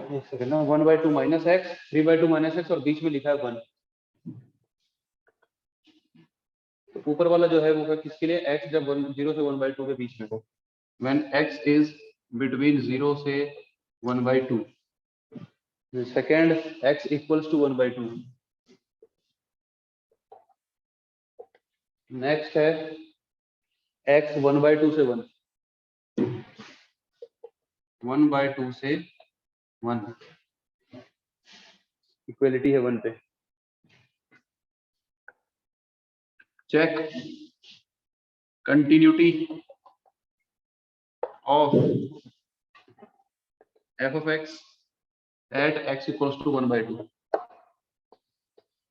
एक सेकंड ना, 1/2 minus x, 3/2 minus x और बीच में लिखा है 1। तो ऊपर वाला जो है वो किसके लिए, x जब 0 से 1/2 के बीच में हो, व्हेन x इज बिटवीन 0 से 1/2। Second x equals to 1/2। Next है x 1/2 से 1, 1/2 से 1, इक्वलिटी है 1 पे। Check continuity of f of x at x equals to 1/2।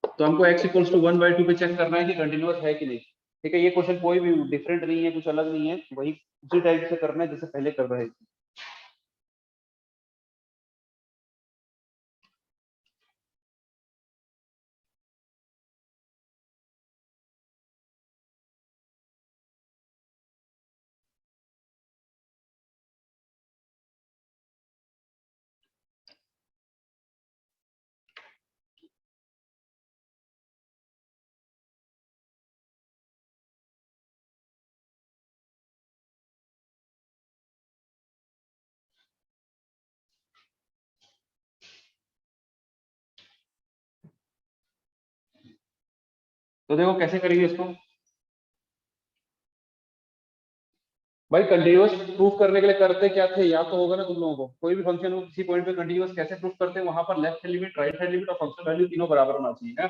तो हमको x equals to 1/2 पे चेक करना है कि कंटिन्यूअस है कि नहीं। ठीक है, ये क्वेश्चन कोई भी डिफरेंट नहीं है, कुछ अलग नहीं है, वही उसी टाइप से करना है जैसे पहले कर रहे थे। तो देखो कैसे करेंगे इसको। भाई कंटिन्यूअस प्रूफ करने के लिए करते क्या थे, या तो होगा ना तुम लोगों को, कोई भी फंक्शन हो किसी पॉइंट पे कंटिन्यूअस कैसे प्रूफ करते हैं, वहां पर left hand limit, right hand limit और फंक्शन वैल्यू तीनों बराबर होना चाहिए है।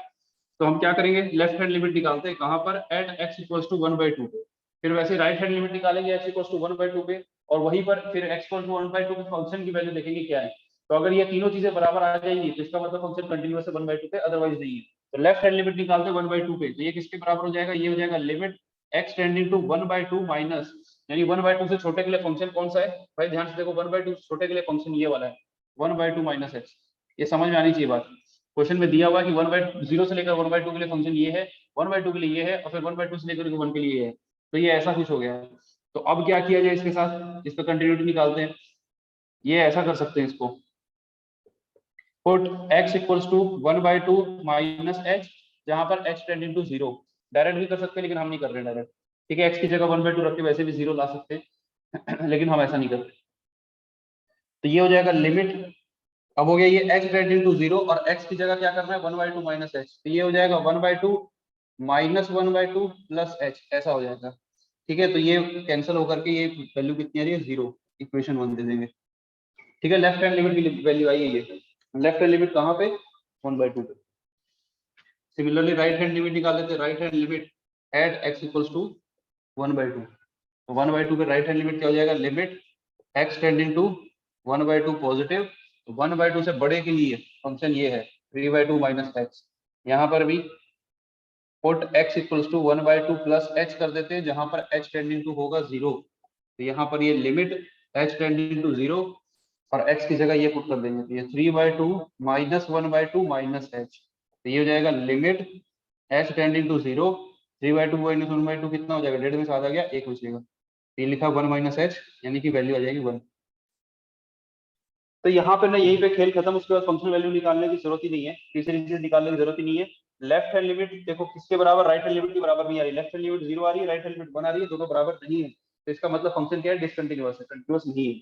तो हम क्या करेंगे, लेफ्ट हैंड लिमिट निकालते हैं कहां पर, एट x इक्वल्स टू 1/2 पे। फिर वैसे राइट हैंड लिमिट निकालेंगे x इक्वल्स टू 1/2 पे, और वहीं पर फिर x इक्वल्स टू 1/2 पे फंक्शन की वैल्यू देखेंगे क्या है। तो अगर ये तीनों चीजें बराबर आ जाएंगी तो इसका मतलब फंक्शन कंटिन्यूअस है 1/2 पे, अदरवाइज नहीं है। तो लेफ्ट हैंड लिमिट निकालते हैं 1/2 पे, तो ये किसके बराबर हो जाएगा, ये हो जाएगा limit x tending to 1/2 minus, यानी 1/2 से छोटे के लिए फंक्शन कौन सा है भाई, ध्यान से देखो, 1/2 से छोटे के लिए फंक्शन ये वाला है, 1/2 माइनस एक्स। ये समझ में आनी चाहिए बात। क्वेश्चन में दिया हुआ है कि 1/0 से लेकर 1/2 के लिए फंक्शन ये है, 1/2 के लिए ये है, और फिर 1/2 से लेकर 1 के लिए ये है। तो ये ऐसा कुछ हो गया। तो अब क्या किया जाए इसके साथ, इसका कंटिन्यूटी निकालते हैं। ये ऐसा कर सकते हैं इसको, put x equals to 1/2 minus h, जहां पर h टेंडिंग टू 0। डायरेक्ट भी कर सकते हैं लेकिन हम नहीं कर रहे डायरेक्ट। ठीक है, x की जगह 1/2 रख के वैसे भी 0 ला सकते हैं लेकिन हम ऐसा नहीं करते। तो ये हो जाएगा लिमिट, अब हो गया ये x टेंडिंग टू 0, और x की जगह क्या करना है 1/2 माइनस एच, तो ये हो जाएगा 1/2 माइनस 1/2 प्लस एच, ऐसा हो जाएगा। ठीक है, तो ये कैंसिल होकर के ये वैल्यू कितनी आ रही है, 0। इक्वेशन 1 दे देंगे। ठीक है, लेफ्ट हैंड लिमिट की वैल्यू आई है ये, लेफ्ट हैंड लिमिट कहाँ पे, 1/2 पे। सिमिलरली राइट हैंड लिमिट निकाल लेते हैं, right hand limit at x equals to 1/2। तो 1/2 पे राइट हैंड लिमिट क्या हो जाएगा, limit x tending to 1/2 positive, तो 1/2 से बड़े के लिए फंक्शन ये है 3/2 माइनस एक्स। यहाँ पर भी put x equals to 1/2 plus h कर देते हैं, जहां पर h टेंडिंग टू होगा 0। तो यहाँ पर ये लिमिट h टेंडिंग टू 0, और x की जगह ये पुट कर देंगे, तो ये 3/2 माइनस 1/2 माइनस h। तो ये हो जाएगा limit h tending to 0, 3/2 minus 1/2 कितना हो जाएगा, 1.5 में से आधा गया, 1 बचेगा। ये लिखा 1 माइनस h, यानी कि वैल्यू आ जाएगी 1। तो यहाँ पे ना यहीं पे खेल खत्म, उसके बाद फंक्शन वैल्यू निकालने की जरूरत ही नहीं है, तीसरी चीज निकालने की जरूरत ही नहीं है। लेफ्ट हैंड लिमिट देखो किसके बराबर, राइट हैंड लिमिट के बराबर नहीं आ रही, लेफ्ट हैंड लिमिट 0 आ रही है, राइट हैंड लिमिट 1 आ रही है, दोनों बराबर नहीं है। तो इसका मतलब फंक्शन क्या है, डिसकंटिन्यूअस है, कंटिन्यूअस नहीं है।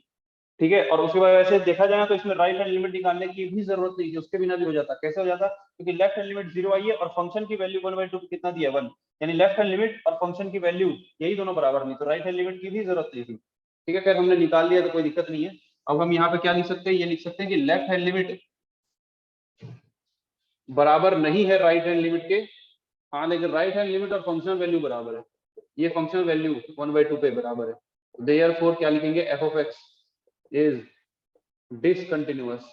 ठीक है, और उसके बाद वैसे देखा जाए तो इसमें राइट हैंड लिमिट निकालने की भी जरूरत नहीं थी, उसके बिना भी हो जाता। कैसे हो जाता, क्योंकि लेफ्ट हैंड लिमिट 0 आई है और फंक्शन की वैल्यू 1/2 कितना दिया है 1, यानी लेफ्ट हैंड लिमिट और फंक्शन की वैल्यू यही दोनों बराबर नहीं, तो राइट हैंड लिमिट की भी जरूरत नहीं थी। ठीक है, खैर हमने निकाल लिया तो कोई दिक्कत नहीं है। अब हम यहाँ पे क्या लिख सकते हैं, ये लिख सकते हैं कि लेफ्ट हैंड लिमिट बराबर नहीं है राइट हैंड लिमिट के, हाँ लेकिन राइट हैंड लिमिट और फंक्शनल वैल्यू बराबर है, ये फंक्शनल वैल्यू 1/2 पे बराबर है। देयरफॉर क्या लिखेंगे, F of x is discontinuous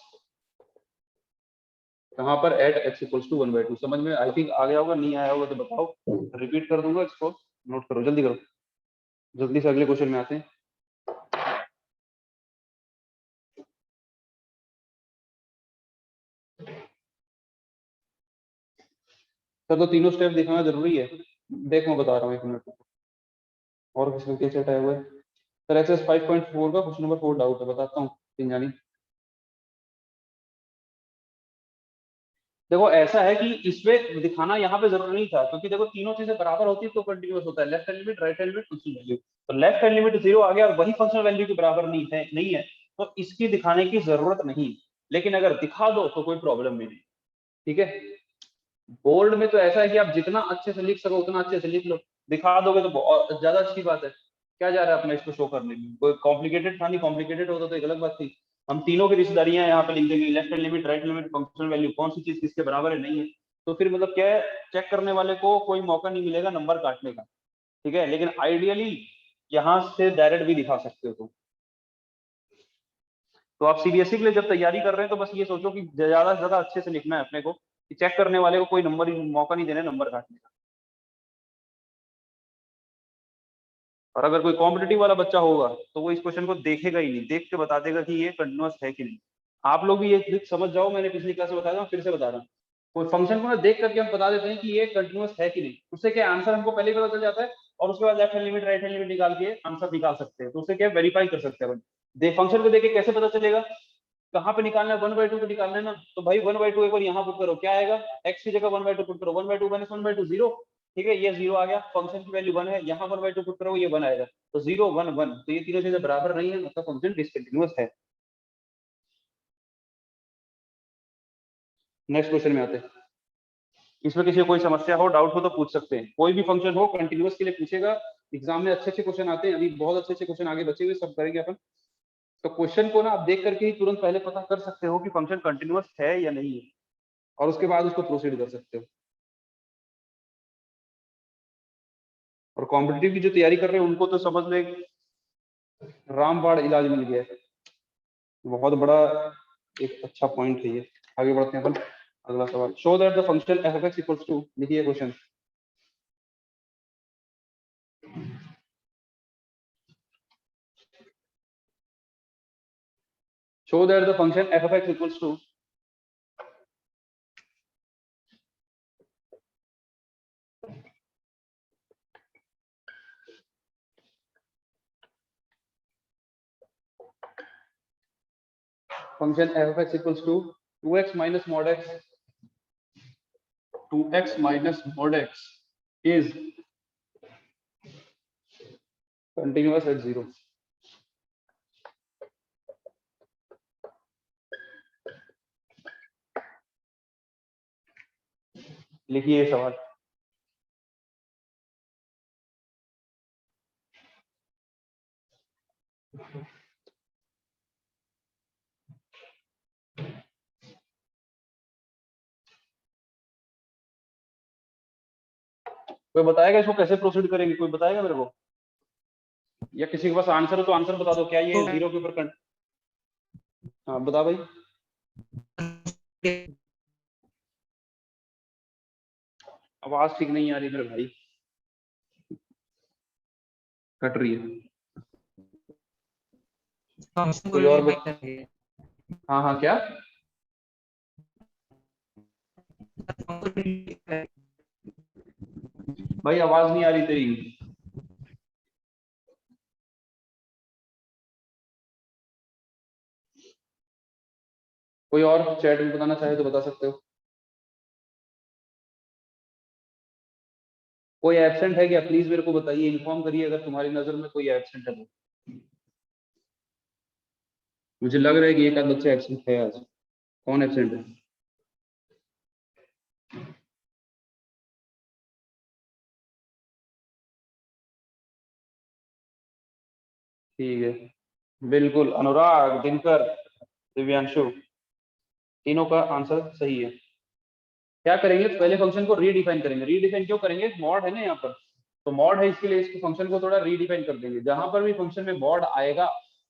कहां पर, एट x इक्वल्स टू 1/2। समझ में आई थिंक आ गया होगा, नहीं आया होगा तो बताओ, रिपीट कर दूंगा, इसको नोट करो, जल्दी करो, जल्दी से अगले क्वेश्चन में आते हैं। सर तो तीनों स्टेप दिखाना जरूरी है, देख मैं बता रहा हूँ 1 मिनट। और किसमें क्या चेट आया हुआ है, सर एक्सरसाइज 5.4 का क्वेश्चन नंबर 4 डाउट है, बताता हूँ तीन जानी। देखो ऐसा है कि इसमें दिखाना यहाँ पे जरूरी नहीं था, क्योंकि देखो तीनों चीजें बराबर होती है तो कंटिन्यूअस होता है, left hand limit, right hand limit, functional value. तो लेफ्ट हैंड लिमिट 0 आ गया और वही फंक्शनल वैल्यू के बराबर नहीं है, तो इसकी दिखाने की जरूरत नहीं। लेकिन अगर दिखा दो तो कोई प्रॉब्लम भी नहीं। ठीक है, बोर्ड में तो ऐसा है कि आप जितना अच्छे से लिख सको उतना अच्छे से लिख लो, दिखा दोगे तो बहुत ज्यादा अच्छी बात है। क्या जा रहा है अपना इसको शो करने में, कोई कॉम्प्लिकेटेड था नहीं, कॉम्प्लिकेटेड होता तो एक अलग बात थी। हम तीनों की रिश्तेदारियां यहाँ पे लिख देंगे, left hand limit, right limit, functional value, कौन सी चीज किसके बराबर है नहीं है। तो फिर मतलब क्या है, चेक करने वाले को कोई मौका नहीं मिलेगा नंबर काटने का। ठीक है, लेकिन आइडियली यहाँ से डायरेक्ट भी दिखा सकते हो तुम। तो आप सीबीएसई के लिए जब तैयारी कर रहे हैं तो बस ये सोचो कि ज्यादा से ज्यादा अच्छे से लिखना है अपने को, कि चेक करने वाले को कोई नंबर मौका नहीं देना नंबर काटने का। और अगर कोई कॉम्पिटिटिव वाला बच्चा होगा तो वो इस क्वेश्चन को देखेगा ही नहीं, देख के बता देगा कि ये कंटिन्यूअस है कि नहीं। आप लोग भी ये ट्रिक समझ जाओ, मैंने पिछली क्लास में बताया था, फिर से बता रहा हूँ। कोई फंक्शन को ना देख करके हम बता देते हैं कि ये कंटिन्यूअस है कि नहीं, उससे क्या आंसर हमको पहले ही पता चल जाता है, और उसके बाद left hand limit, right hand limit निकाल के आंसर निकाल सकते हैं। तो उससे क्या वेरीफाई कर सकते हैं अपन। दे फंक्शन को देख के कैसे पता चलेगा कहाँ पे निकालना है, 1/2 पे निकालना है ना, तो भाई 1/2 एक बार यहाँ पुट करो, क्या आएगा, x की जगह 1/2 पुट करो, 1/2 माइनस 1/2 0। ठीक है, ये 0 आ गया, फंक्शन की वैल्यू 1 है, यहाँ 1/2 पुट करो, ये 1 आएगा। तो 0 1 1, तो ये तीनों चीजें बराबर नहीं है, मतलब फंक्शन डिसकंटिन्यूअस है। नेक्स्ट क्वेश्चन में आते हैं। इसमें किसी को कोई समस्या हो, डाउट हो तो पूछ सकते हैं, कोई भी फंक्शन हो कंटिन्यूअस के लिए पूछेगा। एग्जाम में अच्छे अच्छे क्वेश्चन आते हैं, अभी बहुत अच्छे अच्छे क्वेश्चन आगे बचे हुए, सब करेंगे अपन। तो क्वेश्चन को ना आप देख करके ही तुरंत पहले पता कर सकते हो कि फंक्शन कंटिन्यूअस है या नहीं है, और उसके बाद उसको प्रोसीड कर सकते हो। और कॉम्पिटिटिव की जो तैयारी कर रहे हैं उनको तो समझ लो एक रामबाण इलाज मिल गया है, बहुत बड़ा एक अच्छा पॉइंट है ये। आगे बढ़ते हैं अपन, अगला सवाल, show that the function f of x equals to, लिखिए question. Show that the function f of x equals to, function f of x equals to 2x minus mod x, 2x minus mod x is continuous at 0। लिखिए सवाल। कोई बताएगा इसको कैसे proceed करेंगे, कोई बताएगा मेरे को, या किसी के पास आंसर हो तो आंसर बता दो, क्या ये जीरो के ऊपर हाँ बता भाई। आवाज ठीक नहीं आ रही मेरे भाई, कट रही है। कोई और हाँ हाँ क्या, भाई आवाज नहीं आ रही तेरी। कोई और चैट में बताना चाहे तो बता सकते हो। कोई एब्सेंट है क्या, प्लीज मेरे को बताइए, इन्फॉर्म करिए अगर तुम्हारी नजर में कोई एब्सेंट है तो। मुझे लग रहा है कि एक आध बच्चा एब्सेंट है आज। कौन एब्सेंट है? ठीक है, बिल्कुल अनुराग, दिनकर, दिव्यांशु, तीनों का आंसर सही है। क्या करेंगे, पहले फंक्शन को रीडिफाइन करेंगे। रीडिफाइन क्यों करेंगे, मॉड है ना यहाँ पर, तो मॉड है इसके लिए इसको फंक्शन को थोड़ा रीडिफाइन कर देंगे। जहां पर भी फंक्शन में मॉड आएगा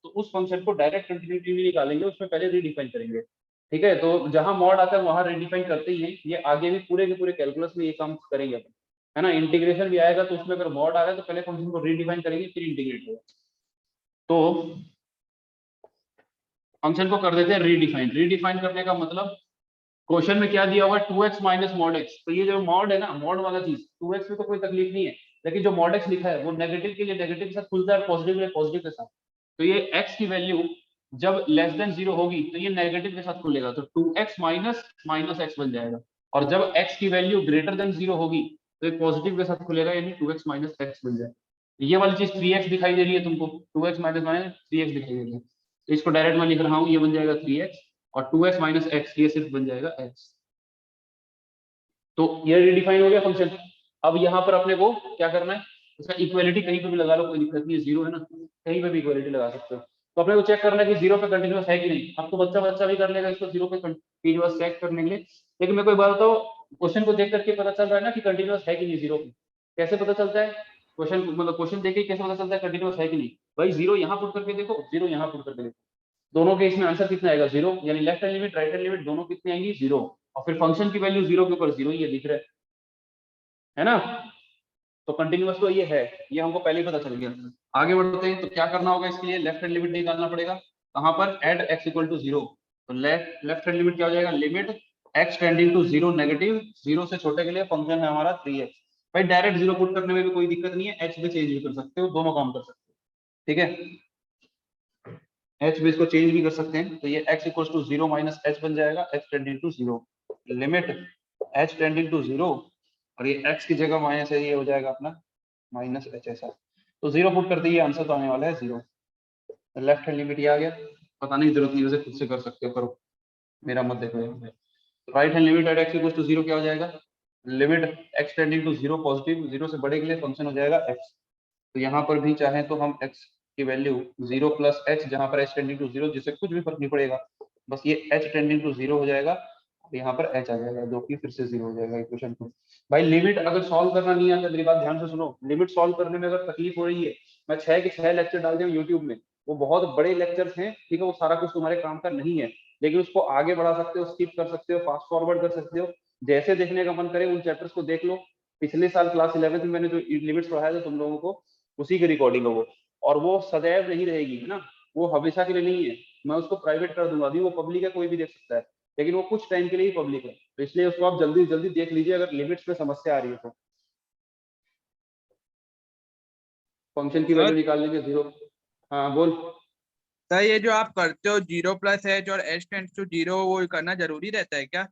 तो उस फंक्शन को डायरेक्ट कंटिन्यूटी नहीं निकालेंगे, उसमें पहले रीडिफाइन करेंगे। ठीक है, तो जहां मॉड आता है वहां रीडिफाइन करते ही है, ये आगे भी पूरे के पूरे कैलकुलस में ये काम करेंगे अपन, है ना। इंटीग्रेशन भी आएगा तो उसमें अगर मॉड आ रहा है तो पहले फंक्शन को रीडिफाइन करेंगे फिर इंटीग्रेट होगा। तो फंक्शन को कर देते हैं रीडिफाइन। रीडिफाइन करने का मतलब, क्वेश्चन में क्या दिया हुआ है, 2x माइनस मॉड एक्स, तो ये जो मॉड है ना, मॉड वाला चीज 2x में तो कोई तकलीफ नहीं है, लेकिन जो मॉड एक्स लिखा है वो नेगेटिव के लिए नेगेटिव के साथ खुलता है, पॉजिटिव के लिए पॉजिटिव के साथ। तो ये x की वैल्यू जब लेस देन 0 होगी तो ये नेगेटिव के साथ खुलेगा, तो 2x माइनस माइनस एक्स बन जाएगा। और जब x की वैल्यू ग्रेटर देन 0 होगी तो एक पॉजिटिव के साथ खुलेगा, यानी 2x माइनस एक्स बन जाए। ये वाली चीज 3x दिखाई दे रही है तुमको, 2x माइनस माइनस 3x दिखाई दे रही है, तो इसको डायरेक्ट मैं लिख रहा हूँ, ये बन जाएगा 3x, और 2x माइनस एक्स ये सिर्फ बन जाएगा x। तो ये रिडिफाइन हो गया फंक्शन। अब यहाँ पर अपने को क्या करना है, इसका इक्वालिटी कहीं पे भी लगा लो, कोई दिक्कत नहीं है, 0 है ना, कहीं पे भी इक्वालिटी लगा सकते हो। तो अपने को चेक करना है कि 0 पे कंटिन्यूअस है कि नहीं। अब तो बच्चा बच्चा भी कर लेगा इसको 0 पे कंटिन्यूअस चेक करने के लिए, लेकिन मैं कोई बात बताओ, क्वेश्चन को देख करके पता चल रहा है ना कि कंटिन्यूअस है कि नहीं 0 पे। कैसे पता चलता है, क्वेश्चन मतलब क्वेश्चन देख के कैसे पता चलता है कंटिन्यूअस है कि नहीं। भाई 0 यहाँ पुट करके देखो, 0 यहाँ पुट करके देखो, दोनों के इसमें आंसर कितना आएगा 0, यानी left hand limit right hand limit दोनों कितनी आएंगी 0, और फिर फंक्शन की वैल्यू 0 के ऊपर 0 ही है, दिख रहा है ना। तो कंटिन्यूअस तो ये है, ये हमको पहले ही पता चल गया। आगे बढ़ते हैं, तो क्या करना होगा इसके लिए, लेफ्ट हैंड लिमिट निकालना पड़ेगा। कहां पर, एट x इक्वल टू 0। तो लेफ्ट हैंड लिमिट क्या हो जाएगा, limit x tending to 0 negative, 0 से छोटे के लिए फंक्शन है हमारा 3x। भाई डायरेक्ट 0 पुट करने में भी कोई दिक्कत नहीं है, h भी चेंज भी कर सकते हो, दोनों काम कर सकते हो, ठीक है, h भी इसको चेंज भी कर सकते हैं। तो ये x equal to 0 minus h बन जाएगा, x tending to 0, limit h tending to 0, और ये x की जगह माइनस है, ये हो जाएगा अपना माइनस एच ऐसा। तो 0 पुट करते ही आंसर तो आने वाला है 0। लेफ्ट हैंड लिमिट ये आ गया, बताने की जरूरत नहीं, वैसे खुद से कर सकते हो, करो, मेरा मत देखो। Right hand limit at x equal to 0 क्या हो जाएगा, limit x tending to 0 positive, 0 से बड़े के लिए फंक्शन हो जाएगा x। तो यहाँ पर भी चाहे तो हम x की वैल्यू 0 प्लस h, जहाँ पर h टेंडिंग टू 0, जिससे कुछ भी फर्क नहीं पड़ेगा, बस ये h टेंडिंग टू 0 हो जाएगा, यहाँ पर h आ जाएगा, जो कि फिर से 0 हो जाएगा इक्वेशन को। भाई लिमिट अगर सॉल्व करना नहीं आता, मेरी बात ध्यान से सुनो, लिमिट सॉल्व करने में अगर तकलीफ हो रही है, मैं 6 के 6 लेक्चर डाल दूं यूट्यूब में, वो बहुत बड़े लेक्चर्स हैं, ठीक है, वो सारा कुछ तुम्हारे काम का नहीं है, लेकिन उसको आगे बढ़ा सकते हो, स्किप कर सकते हो, फास्ट फॉरवर्ड कर सकते हो, जैसे देखने का मन करे उन चैप्टर्स को देख लो। पिछले साल क्लास 11 में मैंने जो लिमिट्स पढ़ाया था तुम लोगों को, उसी की रिकॉर्डिंग है वो, और वो सदैव नहीं रहेगी, है ना, वो हमेशा के लिए नहीं है, मैं उसको प्राइवेट कर दूंगा, अभी वो पब्लिक है, कोई भी देख सकता है, लेकिन वो कुछ टाइम के लिए ही पब्लिक है, तो इसलिए उसको आप जल्दी जल्दी देख लीजिए अगर लिमिट्स में समस्या आ रही है तो। फंक्शन की वैल्यू निकाल लेंगे 0। हाँ बोल। सर ये जो आप करते हो 0 प्लस एच और एच टेंड्स टू 0, वो करना जरूरी रहता है क्या?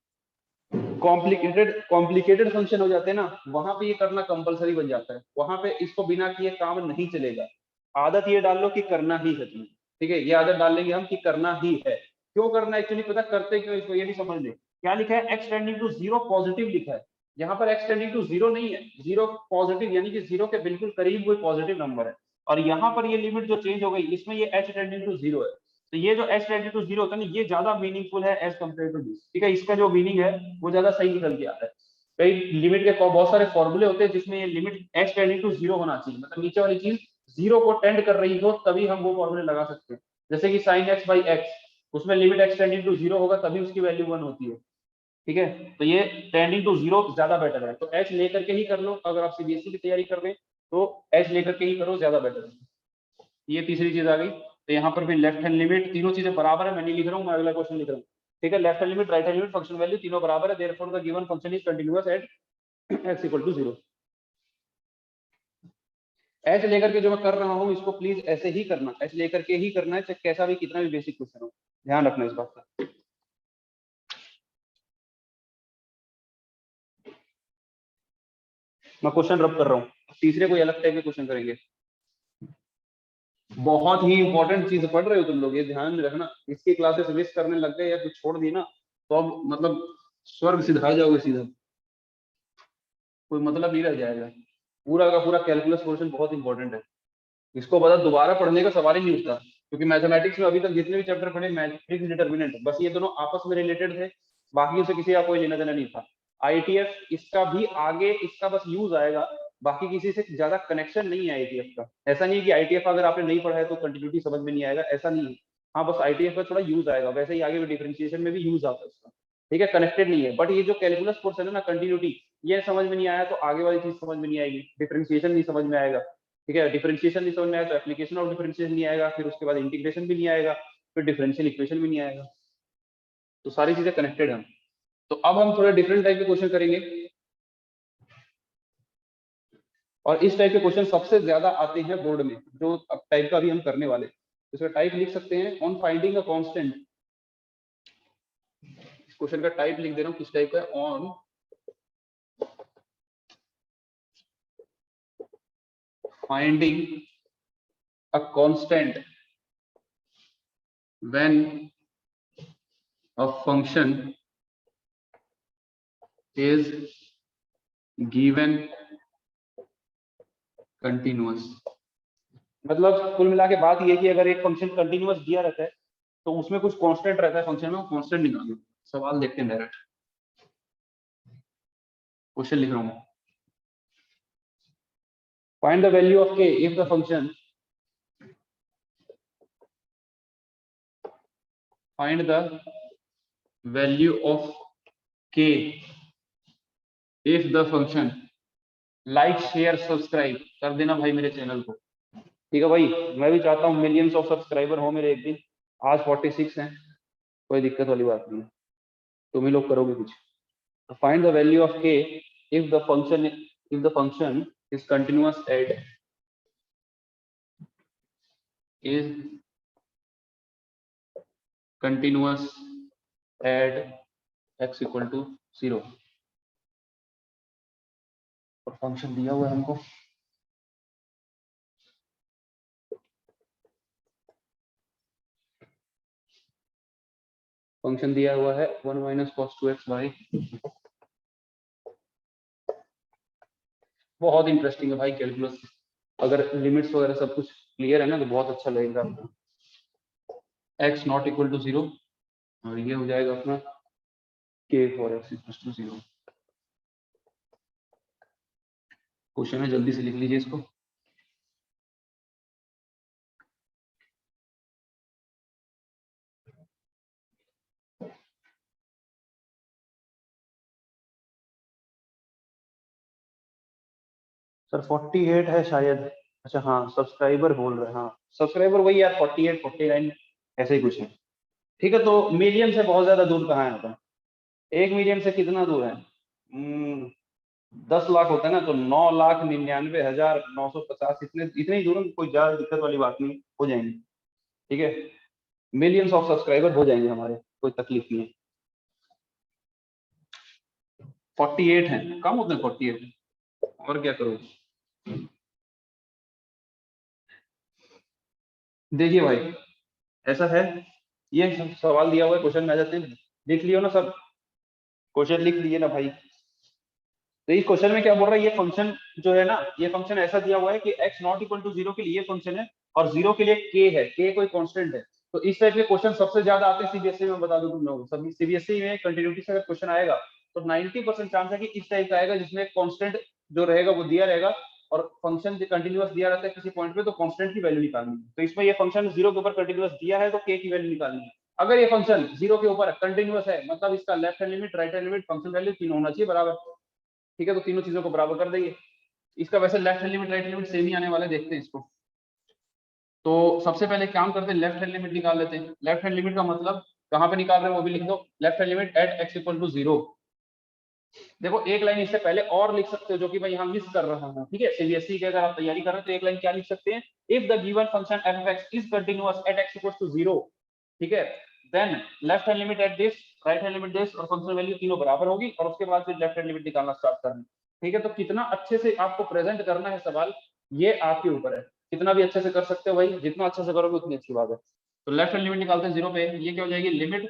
कॉम्प्लिकेटेड फंक्शन हो जाते हैं ना, वहां पे ये करना कंपलसरी बन जाता है, वहां पे इसको बिना किए काम नहीं चलेगा। आदत ये डाल लो कि करना ही है तुम्हें, ठीक है, ये आदत डाल लेंगे हम कि करना ही है। क्यों करना है एक्चुअली, पता करते क्यों इसको, ये नहीं समझ ले, क्या लिखा है, एक्स टेंडिंग टू 0 पॉजिटिव लिखा है, यहाँ पर एक्स टेंडिंग टू 0 नहीं है, 0 पॉजिटिव, यानी कि 0 के बिल्कुल करीब कोई पॉजिटिव नंबर है, और यहाँ पर ये लिमिट जो चेंज हो गई, इसमें ये एच टेंडिंग टू 0 है, तो ये जो एच टेंडिंग टू 0 होता है ना, ये ज्यादा मीनिंगफुल है एज कम्पेयर टू दिस, ठीक है, इसका जो मीनिंग है वो ज्यादा सही निकल के आता है। कई लिमिट के बहुत सारे फॉर्मूले होते हैं जिसमें ये लिमिट एच टेंडिंग टू 0 होना चाहिए, मतलब नीचे वाली चीज 0 को टेंड कर रही हो तभी हम वो फॉर्मूले लगा सकते हैं, जैसे कि साइन एक्स बाई एक्स, उसमें लिमिट एक्स टेंडिंग टू 0 होगा तभी उसकी वैल्यू 1 होती है, ठीक है, तो ये टेंडिंग टू 0 ज्यादा बेटर है, तो एच लेकर के ही कर लो, अगर आप सीबीएसई की तैयारी कर रहे हैं तो एच लेकर के ही करो, ज्यादा बेटर है। ये तीसरी चीज आ गई, तो यहाँ पर भी लेफ्ट हैंड लिमिट, तीनों चीजें बराबर है, मैं नहीं लिख रहा हूँ, मैं अगला क्वेश्चन लिख रहा हूँ, ठीक है, left hand limit right hand limit function value तीनों बराबर है, therefore the given function is continuous at x equal to 0। H लेकर के जो मैं कर रहा हूँ इसको प्लीज ऐसे ही करना, एच लेकर के ही करना है, चाहे कैसा भी कितना भी बेसिक क्वेश्चन हो, ध्यान रखना इस बात का। मैं क्वेश्चन रब कर रहा हूँ, तीसरे कोई अलग टाइप के क्वेश्चन करेंगे। बहुत ही इंपॉर्टेंट चीज पढ़ रहे हो तुम लोग, ये ध्यान में रखना, इसकी क्लासेस मिस करने लग गए या कुछ छोड़ दी ना, तो अब मतलब स्वर्ग सिधा जाओगे सीधा, कोई मतलब नहीं रह जाएगा। पूरा का पूरा कैलकुलस पोर्शन बहुत इंपॉर्टेंट है, इसको बता दोबारा पढ़ने का सवाल ही नहीं उठता, क्योंकि मैथमेटिक्स में अभी तक जितने भी चैप्टर पढ़े, मैट्रिक्स डिटर्मिनेंट, बस ये दोनों आपस में रिलेटेड थे, बाकी से किसी का कोई लेना देना नहीं था। आईटीएफ इसका भी आगे इसका बस यूज आएगा, बाकी किसी से ज्यादा कनेक्शन नहीं है आईटीएफ का। ऐसा नहीं है कि आईटीएफ अगर आपने नहीं पढ़ा है तो कंटिन्यूटी समझ में नहीं आएगा, ऐसा नहीं है, हाँ बस आईटीएफ का थोड़ा यूज आएगा, वैसे ही आगे भी डिफरेंशिएशन में भी यूज आता है उसका, ठीक है, कनेक्टेड नहीं है, बट ये जो कैलकुलस पोर्शन है ना, कंटिन्यूटी, ये समझ में नहीं आया तो आगे वाली चीज समझ में नहीं आएगी, डिफरेंशिएशन नहीं समझ में आएगा, ठीक है, डिफरेंशिएशन नहीं समझ में आया तो एप्लीकेशन ऑफ डिफरेंशिएशन नहीं आएगा, फिर उसके बाद इंटीग्रेशन भी नहीं आएगा, फिर डिफरेंशियल इक्वेशन भी नहीं आएगा, तो सारी चीजें कनेक्टेड हैं। तो अब हम थोड़े डिफरेंट टाइप के क्वेश्चन करेंगे, और इस टाइप के क्वेश्चन सबसे ज्यादा आते हैं बोर्ड में, जो टाइप का भी हम करने वाले, इसका टाइप लिख सकते हैं ऑन फाइंडिंग अ कांस्टेंट। इस क्वेश्चन का टाइप लिख दे रहा हूँ किस टाइप का है, on finding a constant when a function is given continuous। मतलब कुल मिला के बात ये कि अगर एक फंक्शन कंटिन्यूअस दिया रहता है तो उसमें कुछ कांस्टेंट रहता है फंक्शन में, वो कांस्टेंट निकालना। सवाल देखते हैं डायरेक्ट, क्वेश्चन लिख रहा हूं। Find the value of k if the function find the value of k if the function like share subscribe। कर देना भाई मेरे चैनल को, ठीक है भाई। मैं भी चाहता हूँ मिलियंस ऑफ सब्सक्राइबर हो मेरे एक दिन। आज 46 हैं, कोई दिक्कत वाली बात नहीं है, तुम ही लोग करोगे कुछ। Find the value of k if the function is continuous at x equal to 0। और फंक्शन दिया हुआ है हमको, फंक्शन दिया हुआ है 1 माइनस cos 2x बाई। बहुत इंटरेस्टिंग है भाई कैलकुलस। अगर लिमिट्स वगैरह सब कुछ क्लियर है ना तो बहुत अच्छा लगेगा आपको। x नॉट इक्वल टू 0 और ये हो जाएगा अपना k for x equal to 0। Question है, जल्दी से लिख लीजिए इसको। सर 48 है शायद। अच्छा हाँ, सब्सक्राइबर बोल रहे हैं। हाँ सब्सक्राइबर वही यार 48 49 ऐसे ही कुछ है। ठीक है, तो मिलियन से बहुत ज्यादा दूर कहाँ है अपन? 1 मिलियन से कितना दूर है? 10 लाख होता है ना, तो 9,99,950 इतने ही दूर है, कोई ज्यादा दिक्कत वाली बात नहीं, हो जाएंगे। ठीक है, मिलियंस ऑफ सब्सक्राइबर हो जाएंगे हमारे, कोई तकलीफ नहीं है। 48 है, कम होते हैं 48, और क्या करो। देखिए भाई ऐसा है, ये सवाल दिया हुआ है, क्वेश्चन में आ जाते हैं। लिख लियो ना सब, क्वेश्चन लिख लिए ना भाई। तो इस क्वेश्चन में क्या बोल रहा है, ये फंक्शन जो है ना, ये फंक्शन ऐसा दिया हुआ है कि x नॉट इक्वल टू 0 के लिए ये फंक्शन है और 0 के लिए k है, k कोई कांस्टेंट है। तो इस टाइप के क्वेश्चन सबसे ज्यादा आते हैं सीबीएसई में, बता दूं तुम लोगों को। सभी सीबीएसई में कंटिन्यूटी से अगर क्वेश्चन आएगा तो 90% चांस है कि इस टाइप का आएगा, जिसमें कांस्टेंट जो रहेगा वो दिया रहेगा और फंक्शन कंटिन्यूअस दिया रहता है किसी पॉइंट पे, तो कांस्टेंट की वैल्यू निकालनी है। तो इसमें ये फंक्शन 0 के ऊपर कंटिन्यूअस दिया है तो k की वैल्यू निकालनी है। अगर ये फंक्शन 0 के ऊपर कंटिन्यूअस है, मतलब इसका left hand limit, right hand limit, function value तीनों होना चाहिए बराबर। ठीक है, तो तीनों चीजों को बराबर कर देंगे। इसका वैसे left hand limit right hand limit same ही आने वाले, देखते हैं इसको। तो सबसे पहले काम करते हैं, लेफ्ट हैंड लिमिट निकाल लेते हैं। लेफ्ट हैंड लिमिट का मतलब कहां पे निकाल रहे हैं वो भी लिख दो। Left hand limit at x equal to 0। देखो एक लाइन इससे पहले और लिख सकते हो, जो कि मैं यहाँ मिस कर रहा हूँ। ठीक है, सीबीएसई की अगर आप तैयारी कर रहे हो तो एक लाइन क्या लिख सकते हैं, if the given function f of x is continuous at x equal to 0। ठीक है, then left hand limit at this, right hand limit this, और फंक्शन वैल्यू तीनों बराबर होगी, और उसके बाद फिर लेफ्ट हैंड लिमिट निकालना स्टार्ट करना। ठीक है, तो कितना अच्छे से आपको प्रेजेंट करना है सवाल, ये आपके ऊपर है। कितना भी अच्छे से कर सकते हो भाई, जितना अच्छे से करोगे उतनी अच्छी बात है। तो लेफ्ट हैंड लिमिट निकालते हैं 0 पे, ये क्या हो जाएगी, limit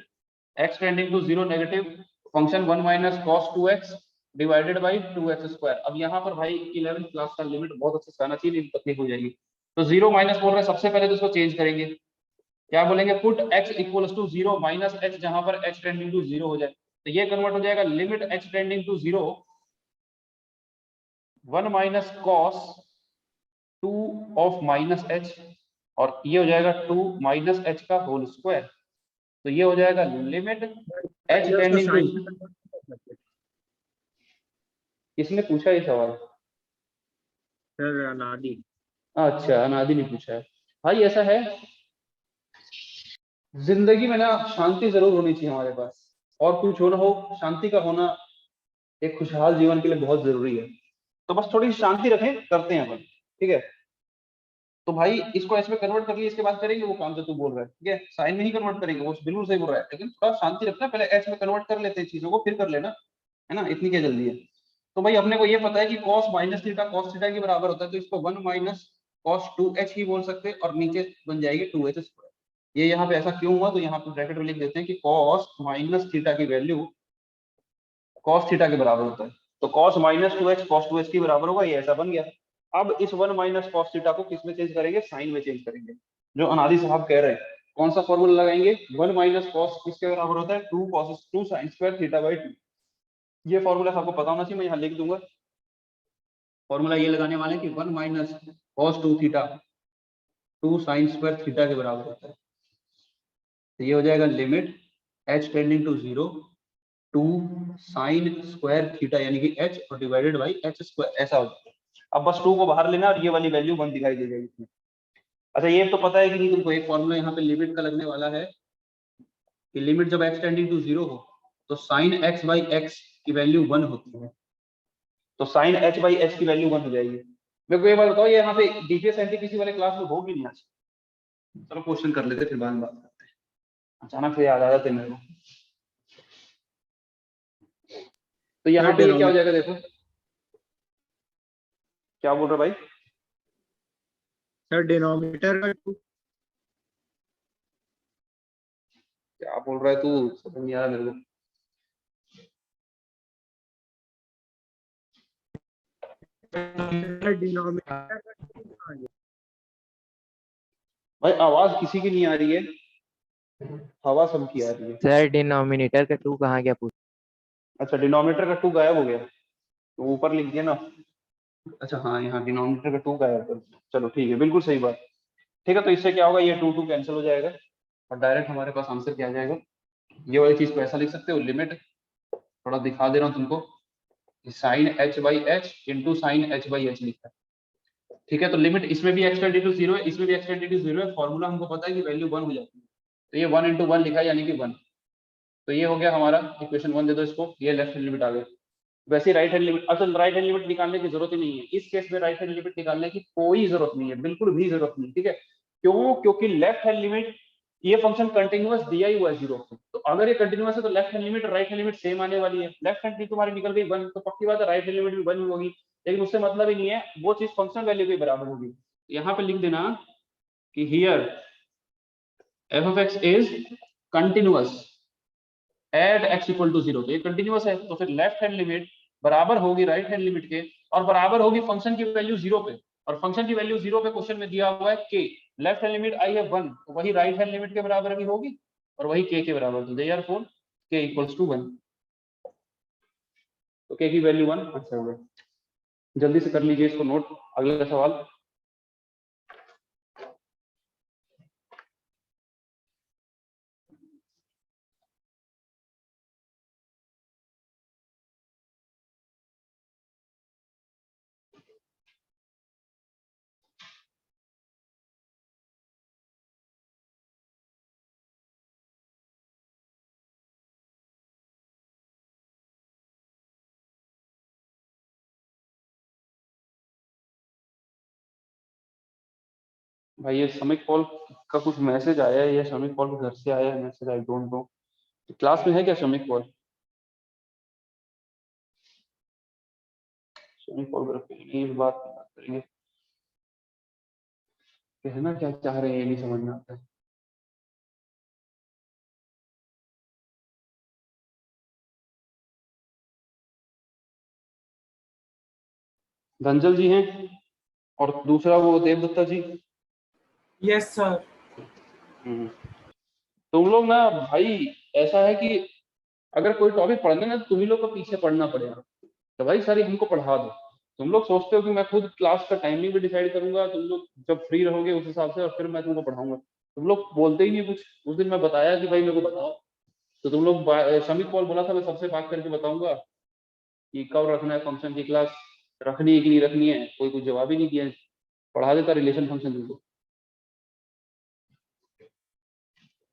x tending to 0 negative function 1 minus cos 2x divided by 2x square. अब यहाँ पर भाई 11th क्लास का लिमिट बहुत अच्छे से आना चाहिए, तकलीफ हो जाएगी। तो 0 माइनस बोल रहे हैं, सबसे पहले तो इसको चेंज करेंगे। क्या बोलेंगे, put x equals to 0 minus x, जहां पर x टेंडिंग टू 0 हो जाए तो ये कन्वर्ट हो जाएगा limit x tending to 0 1 minus cos 2 of minus h, और ये हो जाएगा 2 माइनस h का होल स्क्वायर। तो ये हो जाएगा लिमिट h टेंडिंग टू। किसने पूछा ये सवाल? अनादि। अच्छा, अनादि ने पूछा है। भाई ऐसा है, जिंदगी में ना शांति जरूर होनी चाहिए हमारे पास, और कुछ हो ना हो, शांति का होना एक खुशहाल जीवन के लिए बहुत जरूरी है। तो बस थोड़ी शांति रखें, करते हैं अपन। ठीक है, तो भाई इसको एस में कन्वर्ट कर लिए, इसके बाद करेंगे वो काम जो तू बोल रहा है। ठीक है, साइन में ही कन्वर्ट करेंगे, वो बिल्कुल सही बोल रहा है, लेकिन थोड़ा शांति रखना, पहले एस में कन्वर्ट कर लेते हैं चीजों को, फिर कर लेना, है ना, इतनी क्या जल्दी है। तो भाई अपने को ये पता है कि cos minus theta cos theta के बराबर होता है, तो इसको 1 माइनस cos 2h ही बोल सकते हैं, और नीचे बन जाएगी 2h स्क्वायर। ये यहाँ पे ऐसा क्यों हुआ, तो यहाँ पे ब्रैकेट में लिख देते हैं कि cos माइनस थीटा की वैल्यू cos थीटा के बराबर होता है, तो cos minus 2h cos 2h के बराबर होगा, ये ऐसा बन गया। अब इस 1 माइनस cos थीटा को किस में चेंज करेंगे, साइन में चेंज करेंगे, जो अनादि साहब कह रहे हैं। कौन सा फॉर्मूला लगाएंगे, 1 माइनस cos किसके बराबर होता है, 2 cos 2 sin square theta by 2। ये फॉर्मूला आपको पता होना चाहिए, मैं यहाँ लिख दूंगा। फॉर्मूला ये लगाने वाले हैं कि 1 minus cos 2 theta 2 sin square theta के बराबर होता है। तो ये हो जाएगा limit h tending to 0 2 sin square theta यानी कि h और डिवाइडेड बाई h स्क्वायर, ऐसा हो जाएगा। अब बस 2 को बाहर लेना और ये वाली वैल्यू 1 दिखाई दे जाएगी इसमें। अच्छा ये तो पता है कि नहीं तुमको, एक फॉर्मूला यहाँ पे लिमिट का लगने वाला है कि लिमिट जब x टेंडिंग टू 0 हो तो sin x बाई x की वैल्यू 1 होती है, तो sin h बाई h की वैल्यू 1 हो जाएगी। मेरे को ये बात बताओ, ये यहाँ पे डीपीएस एनटीपीसी वाले क्लास में होगी नहीं आज? चलो क्वेश्चन कर लेते फिर बाद में बात करते हैं, अचानक से याद आ जाते मेरे को। तो यहाँ पे ये क्या हो जाएगा, देखो क्या बोल रहा भाई, सर डिनोमिनेटर का 2 क्या बोल रहा है तू, समझ नहीं आ रहा मेरे को। डिनोमिनेटर का 2 कहाँ गया? भाई आवाज किसी की नहीं आ रही है, हवा सबकी आ रही है। सर डिनोमिनेटर का 2 कहाँ गया पूछ। अच्छा डिनोमिनेटर का 2 गायब हो गया, तो ऊपर लिख दिया ना। अच्छा हाँ यहाँ डिनोमिनेटर का 2 गायब है, चलो ठीक है, बिल्कुल सही बात। ठीक है, तो इससे क्या होगा, ये 2 2 कैंसिल हो जाएगा और डायरेक्ट हमारे पास आंसर क्या आ जाएगा। ये वाली चीज को ऐसा लिख सकते हो, लिमिट थोड़ा दिखा दे रहा हूँ तुमको, sine h by h into sine h by h लिखा है। ठीक है, तो लिमिट इसमें भी एक्स टेंडिंग टू 0 है, इसमें भी एक्स टेंडिंग टू 0 है, फॉर्मूला हमको पता है कि वैल्यू 1 हो जाती है, तो ये 1 इंटू 1 लिखा है यानी कि 1। तो ये हो गया हमारा इक्वेशन 1, दे दो इसको, ये लेफ्ट हैंड लिमिट आ गया। वैसे राइट हैंड लिमिट, असल राइट हैंड लिमिट निकालने की जरूरत ही नहीं है इस केस में, राइट हैंड लिमिट निकालने की कोई जरूरत नहीं है, बिल्कुल भी जरूरत नहीं। ठीक है, क्यों, क्योंकि लेफ्ट हैंड लिमिट, ये फंक्शन कंटिन्यूअस दिया ही हुआ है 0 पे, तो अगर ये कंटिन्यूअस है तो left hand limit right hand limit same आने वाली है। लेफ्ट हैंड तुम्हारी निकल गई 1, तो पक्की बात है राइट हैंड लिमिट भी 1 होगी, लेकिन उससे मतलब ही नहीं है वो चीज फंक्शन वैल्यू के बराबर होगी। यहाँ पे लिख देना कि here f of x is continuous at x equal to 0, तो ये कंटिन्यूअस है, तो फिर लेफ्ट हैंड लिमिट बराबर होगी राइट हैंड लिमिट के, और बराबर होगी फंक्शन की वैल्यू 0 पे, और फंक्शन की वैल्यू 0 पे क्वेश्चन में दिया हुआ है के, लेफ्ट हैंड लिमिट आई है 1, तो वही राइट हैंड लिमिट के बराबर भी होगी और वही के बराबर, तो देयर फोर के इक्वल्स टू 1, तो के की वैल्यू 1 आंसर होगा। जल्दी से कर लीजिए इसको नोट। अगला सवाल, भाई ये समिक पॉल का कुछ मैसेज आया है, ये समिक पॉल के घर से आया है message, I don't know class में है क्या Samik Paul, Samik Paul group इस बात करेंगे, कहना क्या चाह रहे हैं ये नहीं समझ में आता है। धनजल जी हैं और दूसरा वो देवदत्ता जी। Yes sir. तुम लोग ना भाई, ऐसा है कि अगर कोई टॉपिक पढ़ना है ना, तुम ही लोग को पीछे पढ़ना पड़ेगा, तो भाई सारी हमको पढ़ा दो। तुम लोग सोचते हो कि मैं खुद क्लास का टाइमिंग भी डिसाइड करूंगा, तुम लोग जब फ्री रहोगे उस हिसाब से, और फिर मैं तुमको पढ़ाऊंगा, तुम लोग बोलते ही नहीं कुछ। उस दिन मैं बताया कि भाई मेरे को बताओ, तो तुम लोग समित कॉल बोला था मैं सबसे बात करके बताऊंगा कि कब रखना है फंक्शन की क्लास, रखनी है कि नहीं रखनी है, कोई कुछ जवाब ही नहीं दिया। पढ़ा देता रिलेशन फंक्शन तुमको,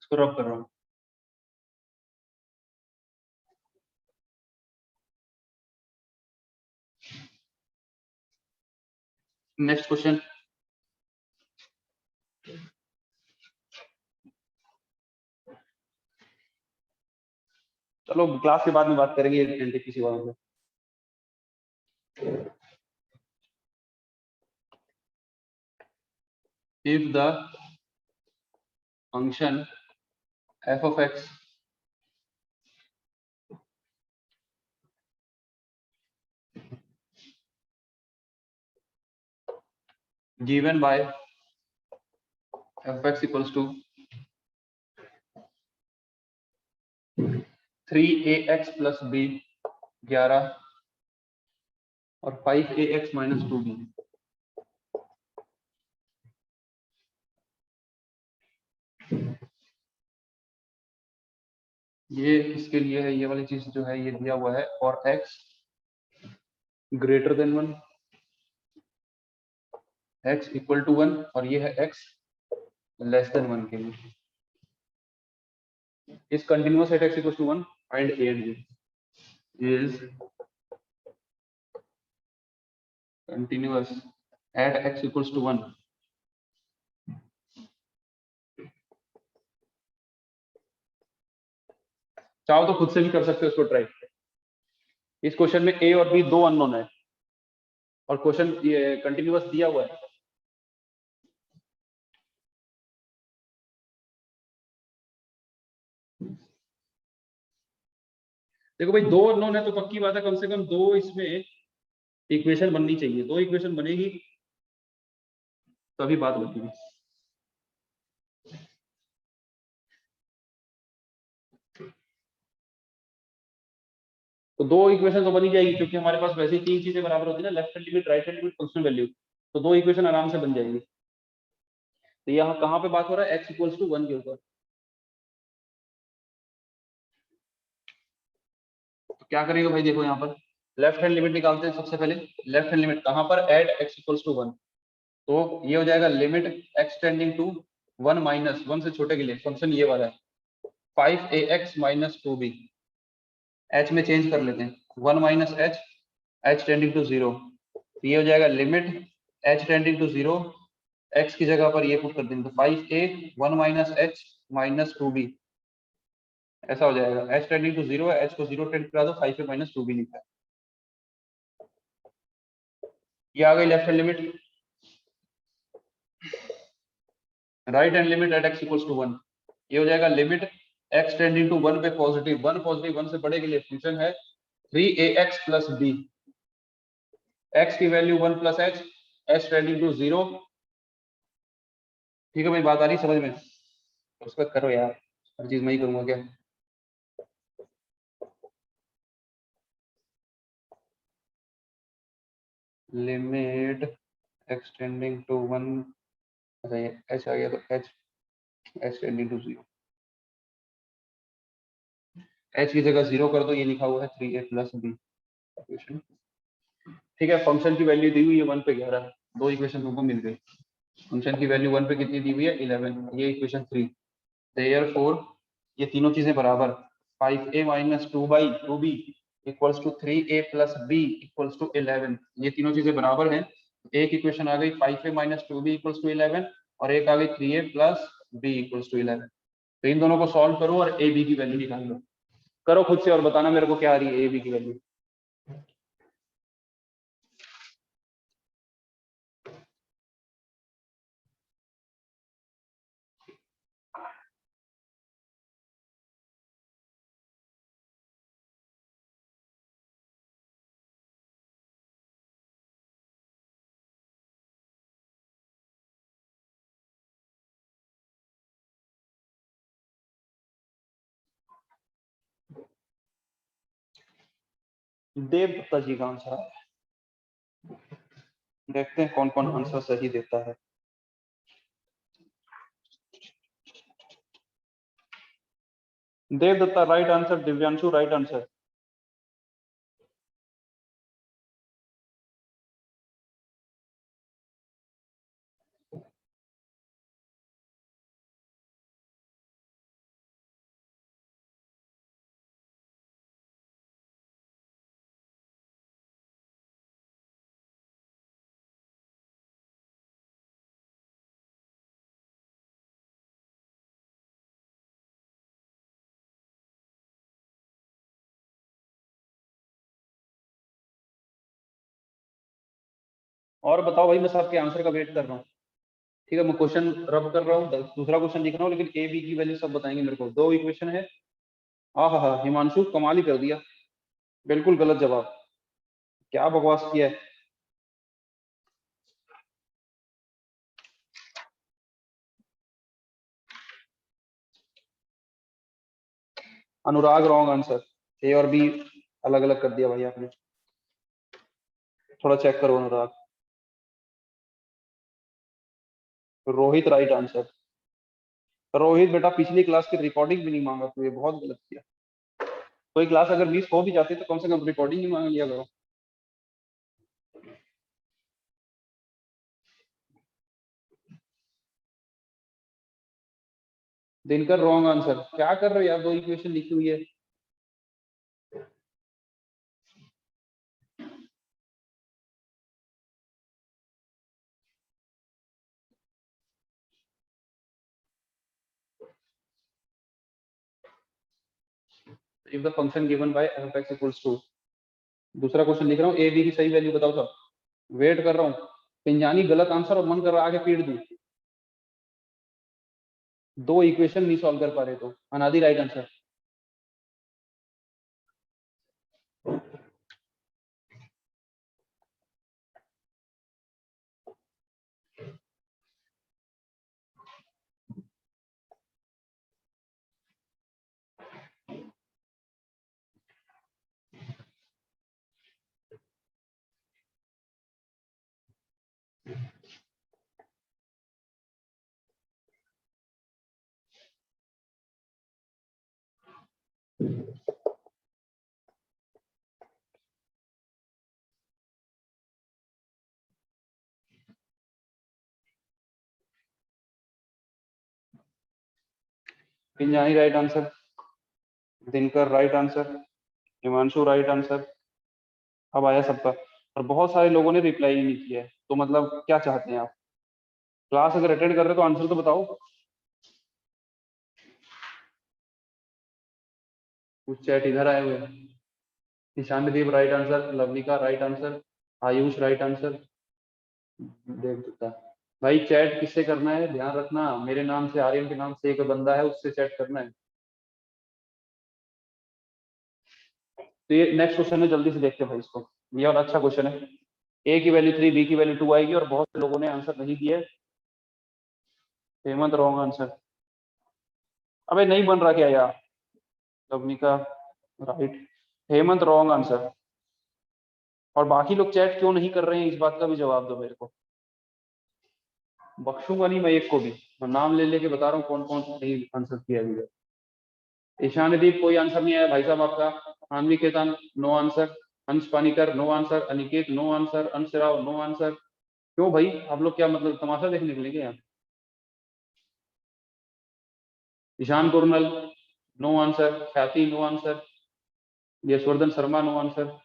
इसको रब कर रहा हूँ। नेक्स्ट क्वेश्चन, चलो क्लास के बाद में बात करेंगे एनटीपीसी वालों से। if the function f of x given by f of x equals to 3ax plus b 11 और 5ax minus 2b, ये किसके लिए है? ये वाली चीज जो है ये दिया हुआ है और x greater than 1, x equal to 1 और ये है x लेस देन 1 के लिए। इस continuous at x equal to 1 find a and b is continuous at x equals to 1 चाहो तो खुद से भी कर सकते हो इसको ट्राई। इस क्वेश्चन में a और b दो अननोन है और क्वेश्चन ये कंटिन्यूअस दिया हुआ है। देखो भाई दो अननोन है तो पक्की बात है कम से कम दो इसमें इक्वेशन बननी चाहिए, दो इक्वेशन बनेगी तभी बात बनेगी। तो दो इक्वेशन तो बनी जाएगी क्योंकि हमारे पास वैसे ही तीन चीजें बराबर होती है ना, left hand limit, right hand limit, functional value, तो दो इक्वेशन आराम से बन जाएगी। तो यहाँ कहाँ पे बात हो रहा है? x इक्वल्स टू 1 के ऊपर। तो क्या करेंगे भाई, देखो यहाँ पर लेफ्ट हैंड लिमिट निकालते हैं सबसे पहले। लेफ्ट हैंड लिमिट कहाँ पर? एट x इक्वल्स टू 1, तो ये हो जाएगा limit x tending to 1 minus 1 से छोटे के लिए फंक्शन ये वाला है 5ax माइनस 2b, h में चेंज कर लेते हैं 1 माइनस h टेंडिंग टू 0, ये हो जाएगा limit h tending to 0, x की जगह पर ये पुट कर देंगे तो 5a 1 minus h minus 2b, ऐसा हो जाएगा। h टेंडिंग टू 0 है, h को 0 टेंड करा दो, 5a माइनस 2b लिखा है। ये आ गई left hand limit. Right hand limit at x equals to 1, ये हो जाएगा लिमिट x टेंडिंग टू 1 पे पॉजिटिव 1 से बड़े के लिए फंक्शन है 3ax प्लस b, x की value 1 plus h tending to 0। ठीक है भाई, बात आ रही समझ में? उसका करो यार, हर चीज मैं ही करूंगा क्या? लिमिट x टेंडिंग टू 1, अच्छा ये h आ गया तो h टेंडिंग टू 0, h की जगह 0 कर दो, ये लिखा हुआ है 3a प्लस b। ठीक है, फंक्शन की वैल्यू दी हुई है 1 पे 11, दो इक्वेशन तुमको मिल गई। फंक्शन की वैल्यू 1 पे कितनी दी हुई है? 11, ये इक्वेशन 3। देयरफॉर ये तीनों चीजें बराबर 5a minus 2b equals to 3a plus b equals to 11, ये तीनों चीजें बराबर हैं। एक इक्वेशन आ गई 5a minus 2b equals to 11 और एक आ गई 3a plus b equals to 11। तो इन दोनों को सॉल्व करो और a b की वैल्यू निकाल लो। करो खुद से और बताना मेरे को क्या आ रही है a b की वैल्यू। देवदत्ता जी का आंसर है, देखते हैं कौन कौन आंसर सही देता है। Devdatta right answer, Divyanshu right answer. और बताओ भाई, मैं सबके आंसर का वेट कर रहा हूँ। ठीक है, मैं क्वेश्चन रब कर रहा हूँ, दूसरा क्वेश्चन लिख रहा हूँ, लेकिन ए बी की वैल्यू सब बताएंगे मेरे को। 2 इक्वेशन है। हाँ हाँ, हिमांशु कमाल ही कर दिया, बिल्कुल गलत जवाब, क्या बकवास किया है। अनुराग रॉन्ग आंसर, ए और बी अलग अलग कर दिया भाई आपने, थोड़ा चेक करो अनुराग। Rohit right answer. रोहित बेटा, पिछली क्लास की रिकॉर्डिंग भी नहीं मांगा तू, ये बहुत गलत किया। कोई क्लास अगर मिस हो भी जाती तो कम से कम रिकॉर्डिंग ही मांग लिया करो। दिनकर रॉन्ग आंसर, क्या कर रहे हो यार, 2 इक्वेशन लिखी हुई है। If the function given by f(x) equals to, दूसरा क्वेश्चन लिख रहा हूँ, ए बी की सही वैल्यू बताओ सब, वेट कर रहा हूँ। पिंजानी गलत आंसर और मन कर रहा है आगे पीट दूं। 2 इक्वेशन नहीं सॉल्व कर पा रहे तो अनादि right answer. Pinjani right answer, Dinkar right answer, Himanshu right answer. अब आया सबका, और बहुत सारे लोगों ने रिप्लाई ही नहीं किया है, तो मतलब क्या चाहते हैं आप? क्लास अगर अटेंड कर रहे हो तो आंसर तो बताओ। कुछ चैट इधर आए हुए हैं। Ishaan Dev right answer, Lavnika right answer, Ayush right answer, Devdutta. भाई चैट किससे करना है ध्यान रखना, मेरे नाम से, आर्यन के नाम से एक बंदा है, उससे चैट करना है। तो ये नेक्स्ट क्वेश्चन है, जल्दी से देखते हैं भाई इसको, ये और अच्छा क्वेश्चन है। ए की वैल्यू 3, बी की वैल्यू 2 आएगी, और बहुत से लोगों ने आंसर नहीं दिया। Hemant wrong answer. अबे नहीं बन रहा क्या यार? लवनिका राइट, हेमंत रॉन्ग आंसर। और बाकी लोग चैट क्यों नहीं कर रहे हैं, इस बात का भी जवाब दो मेरे को। बख्शूंगा नहीं मैं एक को भी, मैं नाम ले लेके बता रहा हूँ कौन कौन नहीं आंसर किया गया। ईशानदीप कोई आंसर नहीं आया भाई साहब आपका। आनवी Ketan no answer, Hans Panikar no answer, Aniket no answer, Ansh Rao no answer. क्यों भाई, आप लोग क्या मतलब तमाशा देखने के लिए क्या? Ishan Kurnal no answer, Khyati no answer, Yashvardhan Sharma no answer.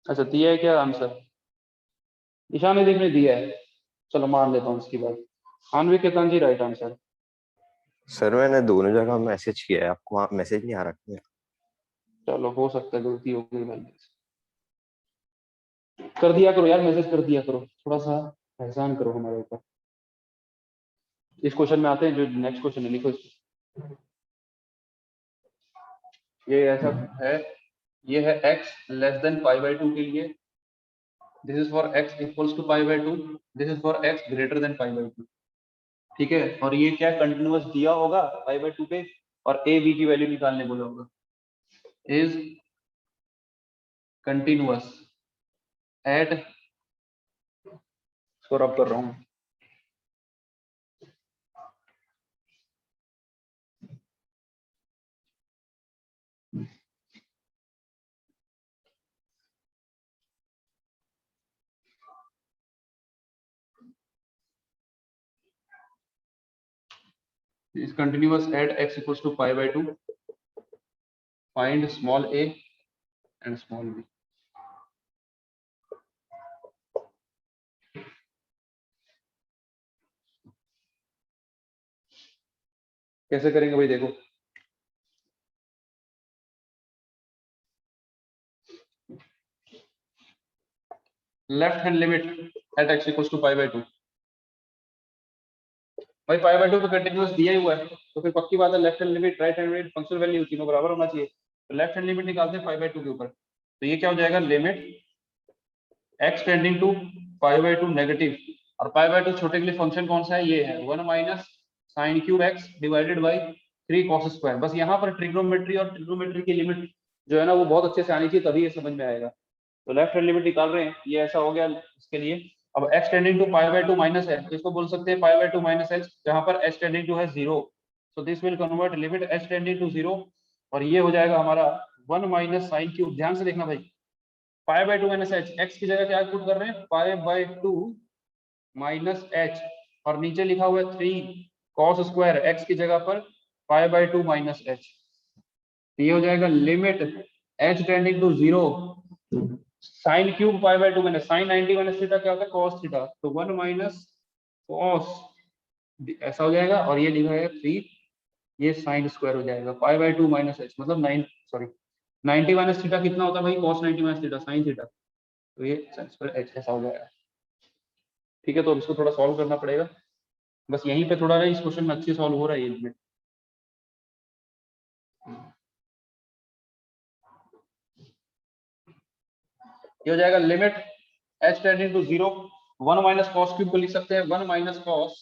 अच्छा दिया है क्या आंसर? ईशानदीप ने दिया है, चलो मान लेता हूँ इसकी बात। आनवी केतन जी राइट आंसर। सर मैंने दोनों जगह मैसेज किया है, आपको वहाँ मैसेज नहीं आ रहा है? चलो हो सकता है गलती हो गई भाई, कर दिया करो यार, मैसेज कर दिया करो, थोड़ा सा एहसान करो हमारे ऊपर। इस क्वेश्चन में आते हैं, जो नेक्स्ट क्वेश्चन है लिखो इसको। ये ऐसा है, ये है x लेस देन π/2 के लिए, this is for x equals to π/2, this is for x greater than π/2। ठीक है, और ये क्या कंटिन्यूअस दिया होगा π/2 पे, और a b की वैल्यू निकालने बोला होगा। इज कंटिन्यूअस एट, इसको रब कर रहा हूँ, is continuous at x equals to π/2, find small a and small b। कैसे करेंगे भाई, देखो left hand limit at x equals to pi by 2। भाई पाई बाय 2 पे कंटीन्यूअस दिया ही हुआ है, तो फिर पक्की बात है left hand limit right hand limit functional value तीनों बराबर होना चाहिए। तो लेफ्ट हैंड लिमिट निकालते हैं पाई बाय 2 के ऊपर, तो ये क्या हो जाएगा, limit x tending to pi by 2 negative, और पाई बाय 2 छोटे के लिए फंक्शन कौन सा है, ये है 1 minus sine cube x divided by 3 cos square. बस यहाँ पर ट्रिग्नोमेट्री और ट्रिग्नोमेट्री की लिमिट जो है ना वो बहुत अच्छे से आनी चाहिए, तभी ये समझ में आएगा। तो लेफ्ट हैंड लिमिट निकाल रहे हैं, ये ऐसा हो गया इसके लिए। अब x tending to pi by 2 minus है, तो इसको बोल सकते हैं पाई बाय 2 माइनस h, जहां पर h टेंडिंग टू है 0, so this will convert limit h tending to 0, और ये हो जाएगा हमारा 1 माइनस साइन क्यूब। ध्यान से देखना भाई, पाई बाय 2 माइनस h, x की जगह क्या पुट कर रहे हैं, पाई बाय 2 माइनस h, और नीचे लिखा हुआ है 3 cos स्क्वायर, x की जगह पर पाई बाय 2 माइनस h। ये हो जाएगा limit h tending to 0 sine cube pi by 2 minus sine 90 minus theta क्या होता है, cos थीटा, तो 1 माइनस cos ऐसा हो जाएगा, और ये लिखा है 3, ये साइन स्क्वायर हो जाएगा पाई बाय 2 माइनस h, मतलब 90 माइनस थीटा कितना होता है भाई, cos 90 minus theta sine theta, तो ये साइन स्क्वायर h ऐसा हो जाएगा। ठीक है, तो अब इसको थोड़ा सॉल्व करना पड़ेगा, बस यहीं पे थोड़ा ना इस क्वेश्चन में अच्छी सॉल्व हो रहा है ये लिमिट। ये हो जाएगा limit h tending to 0 1 minus cos cube को लिख सकते हैं 1 minus cos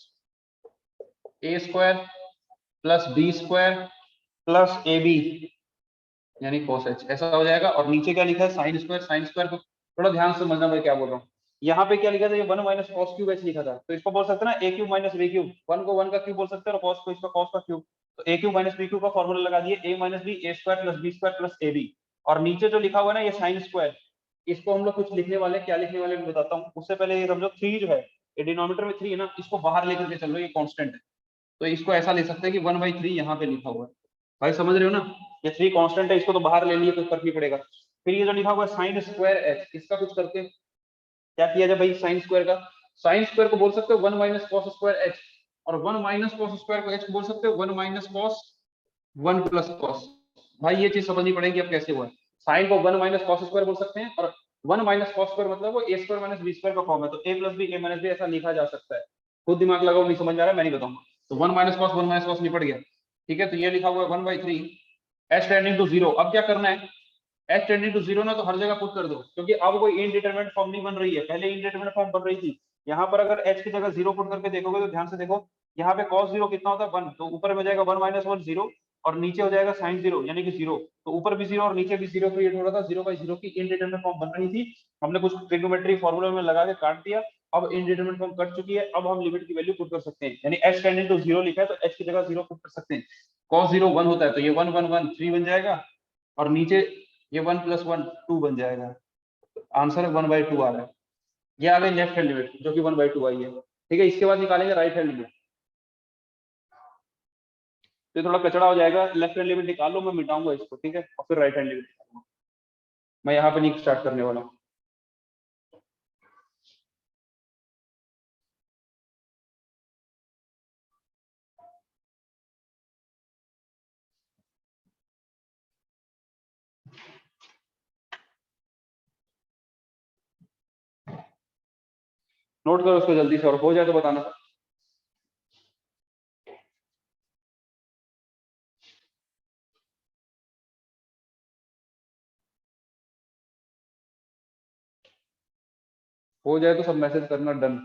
a square plus b square plus ab यानी cos h, ऐसा हो जाएगा। और नीचे क्या लिखा है, साइन स्क्वायर को थोड़ा ध्यान से समझना मैं क्या बोल रहा हूँ। यहाँ पे क्या लिखा था, ये 1 माइनस cos क्यूब h लिखा था, तो इसको बोल सकते हैं ना a cube minus b cube, 1 को 1 का क्यूब बोल सकते हैं और cos को इसका cos का क्यूब, तो a cube minus b cube का फॉर्मूला लगा दिए, a minus b a square plus b square plus ab, और नीचे जो लिखा हुआ है ना ये साइन स्क्वायर, इसको हम लोग कुछ लिखने वाले, क्या लिखने वाले मैं बताता हूँ। उससे पहले ये समझो 3 जो है, ये डिनोमिनेटर में 3 है ना, इसको बाहर लेकर के चलो, ये कांस्टेंट है, तो इसको ऐसा ले सकते हैं कि 1/3 यहाँ पे लिखा हुआ है, भाई समझ रहे हो ना, ये 3 कांस्टेंट है, इसको तो बाहर ले लिए, कोई फर्क नहीं पड़ेगा। फिर ये जो लिखा हुआ है साइन स्क्वायर h, इसका कुछ करके क्या किया जाए भाई, साइन स्क्वायर का, साइन स्क्वायर को बोल सकते हो 1 माइनस cos स्क्वायर h, और 1 माइनस cos स्क्वायर को h को बोल सकते हो 1 माइनस cos 1 प्लस cos। भाई ये चीज समझनी पड़ेगी अब कैसे हुआ है, साइन को 1 माइनस cos स्क्वायर बोल सकते हैं, और 1 माइनस cos स्क्वायर मतलब वो a square minus b square का फॉर्म है, तो a plus b a minus b ऐसा लिखा जा सकता है। खुद दिमाग लगाओ, नहीं समझ में आ रहा है मैं नहीं बताऊंगा। तो 1 माइनस cos निपट गया, ठीक है। तो ये लिखा हुआ है 1/3 h टेंडिंग टू 0। अब क्या करना है, h टेंडिंग टू 0 ना तो हर जगह पुट कर दो, क्योंकि अब कोई इनडिटरमिनेट फॉर्म नहीं बन रही है, पहले इनडिटरमिनेट फॉर्म बन रही थी। यहाँ पर अगर h की जगह 0 पुट करके देखोगे तो ध्यान से देखो, यहाँ पे cos 0 कितना होता है 1, तो ऊपर में जाएगा 1 माइनस 1 0, और नीचे हो जाएगा sin 0 यानी कि 0, तो ऊपर भी 0 और नीचे भी 0 क्रिएट हो रहा था, 0/0 की इनडिटरमिनेट फॉर्म बन रही थी, हमने कुछ ट्रिग्नोमेट्री फॉर्मूला में लगा के काट दिया, अब इनडिटरमिनेट फॉर्म कट चुकी है, अब हम लिमिट की वैल्यू पुट कर सकते हैं, यानी h टेंडिंग टू 0 लिखा है तो h की जगह 0 पुट कर सकते हैं। cos 0 1 होता है, तो ये 1 1 1 3 बन जाएगा, और नीचे ये 1 प्लस 1 2 बन जाएगा, आंसर 1/2 आ रहा है। ये आ गई लेफ्ट हैंड लिमिट जो कि 1/2 आई है, ठीक है। इसके बाद निकालेंगे राइट हैंड लिमिट, तो थोड़ा कचड़ा हो जाएगा, लेफ्ट हैंड लिमिट निकाल लो, मैं मिटाऊंगा इसको, ठीक है, और फिर राइट हैंड लिमिट निकालूंगा। मैं यहाँ पे नहीं स्टार्ट करने वाला हूँ। नोट करो उसको जल्दी से, और हो जाए तो बताना। हो जाए तो सब मैसेज करना डन।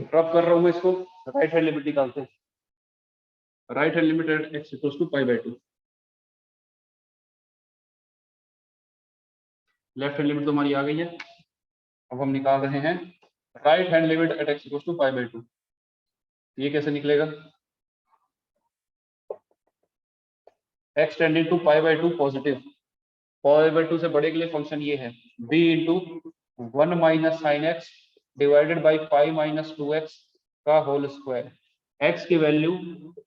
ड्रॉप कर रहा हूँ मैं इसको, राइट हैंड लिमिट निकालते हैं। Right hand limit at x equals to π/2, left hand limit तो हमारी आ गई है, अब हम निकाल रहे हैं right hand limit at x equals to π/2। ये कैसे निकलेगा, x tending to pi by 2 positive, pi by 2 से बड़े के लिए फंक्शन ये है b into 1 minus sine x divided by pi minus 2x का होल स्क्वायर। x की value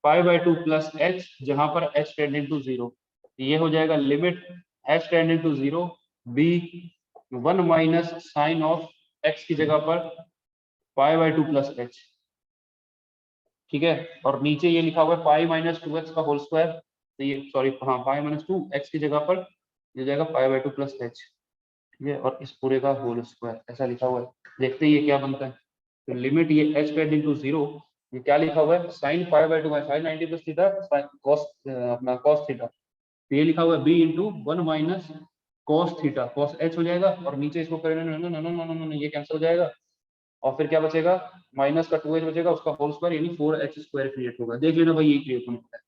pi by 2 plus h, जहां पर h टेंडिंग टू 0, ये हो जाएगा limit h tending to 0 b 1 minus sine of x की जगह पर पाई बाय 2 प्लस h, ठीक है। और नीचे ये लिखा हुआ है पाई माइनस 2x का होल स्क्वायर, तो ये सॉरी हाँ पाई माइनस 2 x की जगह पर ये जाएगा पाई बाय 2 प्लस h, ठीक है, और इस पूरे का होल स्क्वायर ऐसा लिखा हुआ है। देखते हैं ये क्या बनता है। तो लिमिट ये h टेंडिंग टू 0, ये क्या लिखा हुआ है sine pi by 2 sine 90 plus theta cos अपना कॉस थीटा, तो ये लिखा हुआ है b into 1 minus cos theta cos h हो जाएगा, और नीचे इसको करेंगे ये कैंसिल हो जाएगा, और फिर क्या बचेगा माइनस का 2h बचेगा, उसका होल स्क्वायर यानी 4h स्क्वायर क्रिएट होगा। देख लेना भाई ये क्रिएट होता है,